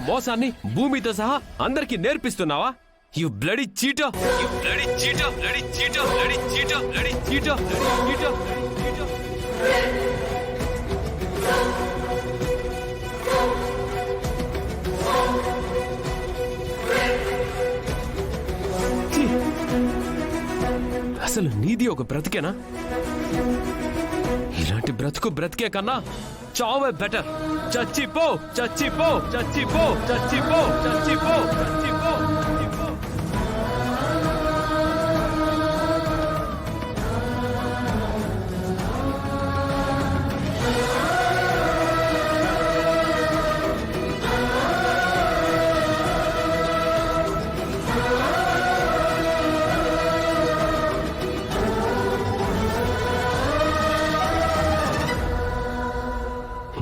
మోసాన్ని భూమితో సహా అందరికీ నేర్పిస్తున్నావా? You bloody cheater, you bloody cheater, bloody cheater, bloody cheater, bloody cheater, bloody cheater, cheater. అసలు నీది ఒక బ్రతికేనా? ఇలాంటి బ్రతికే కన్నా చావే బెటర్. చచ్చిపో, చచ్చిపో, చచ్చిపో, చచ్చిపో, చచ్చిపో, చచ్చిపో.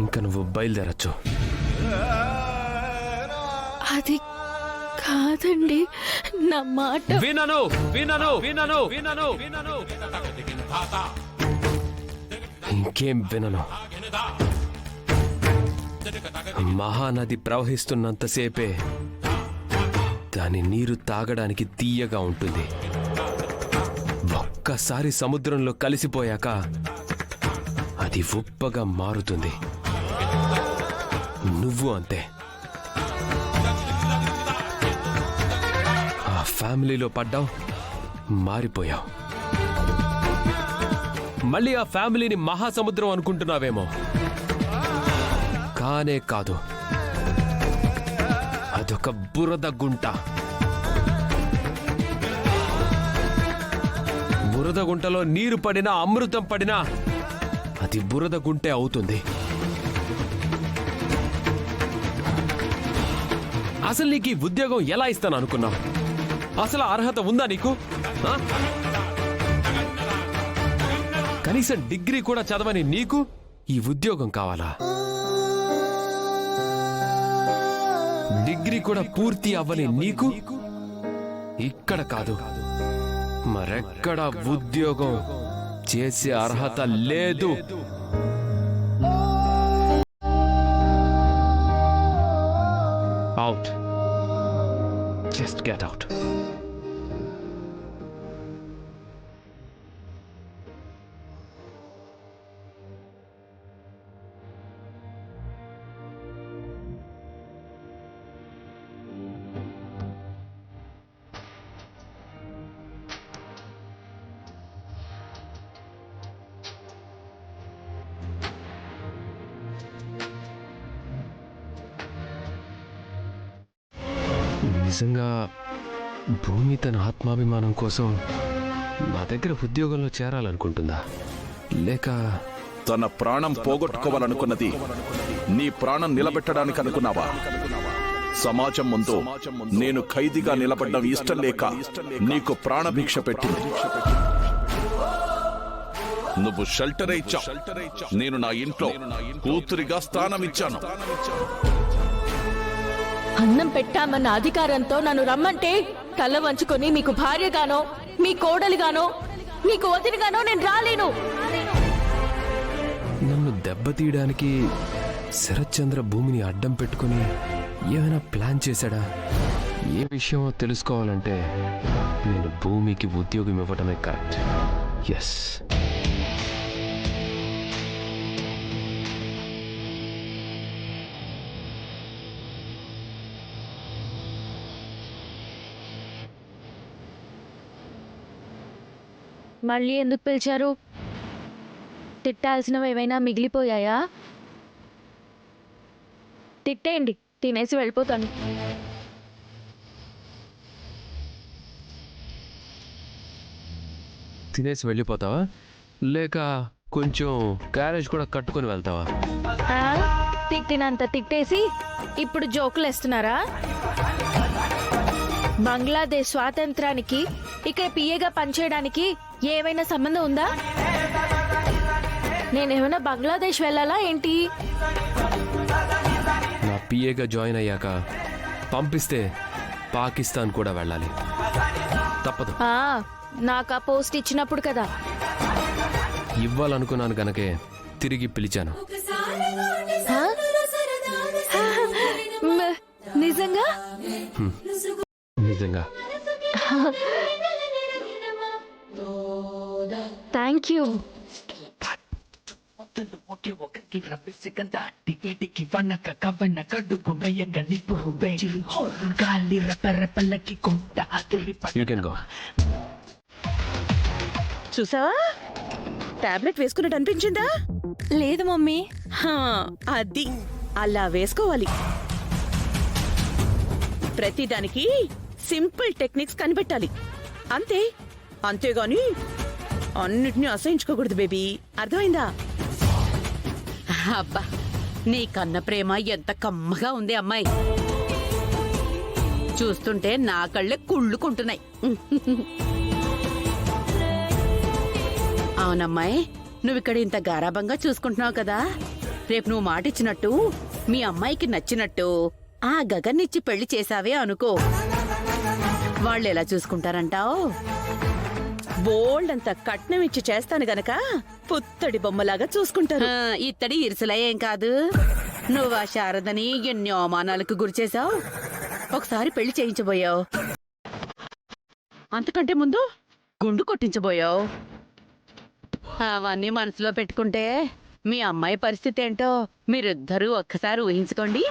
ఇంకా నువ్వు బయలుదేరచ్చు. అది కాదండి, నా మాట వినను, వినను, వినను, వినను, వినను. ఇంకేం వినను. మహానది ప్రవహిస్తున్నంతసేపే దాని నీరు తాగడానికి తీయగా ఉంటుంది. ఒక్కసారి సముద్రంలో కలిసిపోయాక అది ఉప్పగా మారుతుంది. నువ్వు అంతే. ఆ ఫ్యామిలీలో పడ్డావు, మారిపోయావు. మళ్ళీ ఆ ఫ్యామిలీని మహాసముద్రం అనుకుంటున్నావేమో. కానే కాదు, అదొక బురద గుంట. బురద గుంటలో నీరు పడినా అమృతం పడినా అది బురద గుంటే అవుతుంది. అసలు నీకు ఈ ఉద్యోగం ఎలా ఇస్తాను అనుకున్నావు? అసలు అర్హత ఉందా నీకు? కనీసం డిగ్రీ కూడా చదవని నీకు ఈ ఉద్యోగం కావాలా? డిగ్రీ కూడా పూర్తి అవ్వని నీకు ఇక్కడ కాదు మరెక్కడ ఉద్యోగం చేసే అర్హత లేదు. అవుట్. Just get out. నిజంగా భూమి తన ఆత్మాభిమానం కోసం నా దగ్గర ఉద్యోగంలో చేరాలనుకుంటుందా, లేక తన ప్రాణం పోగొట్టుకోవాలనుకున్నది నీ ప్రాణం నిలబెట్టడానికి అనుకున్నావా? సమాజం ముందు నేను ఖైదీగా నిలబడ్డం ఇష్టం లేక నీకు ప్రాణభిక్ష పెట్టింది. నువ్వు షెల్టర్ ఇచ్చావు, నేను నా ఇంట్లో కూతురిగా స్థానం ఇచ్చాను. అన్నం పెట్టామన్న అధికారంతో నన్ను రమ్మంటే తల వంచుకొని మీకు భార్యగానో, మీ కోడలిగానో, మీకు వదినగానో నేను రాలేను. నన్ను దెబ్బతీయడానికి శరత్చంద్ర భూమిని అడ్డం పెట్టుకుని ఏమైనా ప్లాన్ చేశాడా? ఏ విషయమో తెలుసుకోవాలంటే నేను భూమికి ఉద్యోగం ఇవ్వటమే కరెక్ట్. ఎస్. మళ్ళీ ఎందుకు పిలిచారు? తిట్టాల్సినవి ఏమైనా మిగిలిపోయాయా? తిట్టేయండి, తినేసి వెళ్ళిపోతాను. తినేసి వెళ్ళిపోతావా, లేక కొంచెం క్యారేజ్ కూడా కట్టుకొని వెళ్తావా? తిట్టినంత తిట్టేసి ఇప్పుడు జోకులు వేస్తున్నారా? బంగ్లాదేశ్ స్వాతంత్రానికి ఇక్కడ పిఏగా పనిచేయడానికి ఏమైనా సంబంధం ఉందా? నేనేమైనా బంగ్లాదేశ్ వెళ్ళాలా ఏంటి? నా పిఏగా జాయిన్ అయ్యాక పంపిస్తే పాకిస్తాన్ కూడా వెళ్ళాలి, తప్పదు. నాకు ఆ పోస్ట్ ఇచ్చినప్పుడు కదా. ఇవ్వాలనుకున్నాను గనకే తిరిగి పిలిచాను. నిజంగా నిజంగా thank you. You can go. చూసావా టాబ్లెట్ వేసుకున్నట్టు అనిపించిందా? లేదు మమ్మీ. హా, అది అలా వేసుకోవాలి. ప్రతిదానికి సింపుల్ టెక్నిక్స్ కనిపెట్టాలి అంతే. అంతేగాని అన్నిటినీ అసహించుకోకూడదు బేబీ, అర్థమైందా? అబ్బా నీ కన్న ప్రేమ ఎంత కమ్మగా ఉంది అమ్మాయి. చూస్తుంటే నా కళ్ళే కుళ్ళుకుంటున్నాయి. అవునమ్మాయి, నువ్విక్కడ ఇంత గారాబంగా చూసుకుంటున్నావు కదా, రేపు నువ్వు మాటిచ్చినట్టు మీ అమ్మాయికి నచ్చినట్టు ఆ గగన్నిచ్చి పెళ్లి చేసావే అనుకో, వాళ్ళు ఎలా చూసుకుంటారంటావు? బోల్డ్ అంత కట్నం ఇచ్చి చేస్తాను గనక పుత్తడి బొమ్మలాగా చూసుకుంటారు. ఇత్తడి ఇరుసులా ఏం కాదు. నువ్వు ఆ శారదని ఎన్ని అవమానాలకు గురిచేశావు. ఒకసారి పెళ్లి చేయించబోయావు, అంతకంటే ముందు గుండు కొట్టించబోయావు. అవన్నీ మనసులో పెట్టుకుంటే మీ అమ్మాయి పరిస్థితి ఏంటో మీరిద్దరూ ఒక్కసారి ఊహించుకోండి.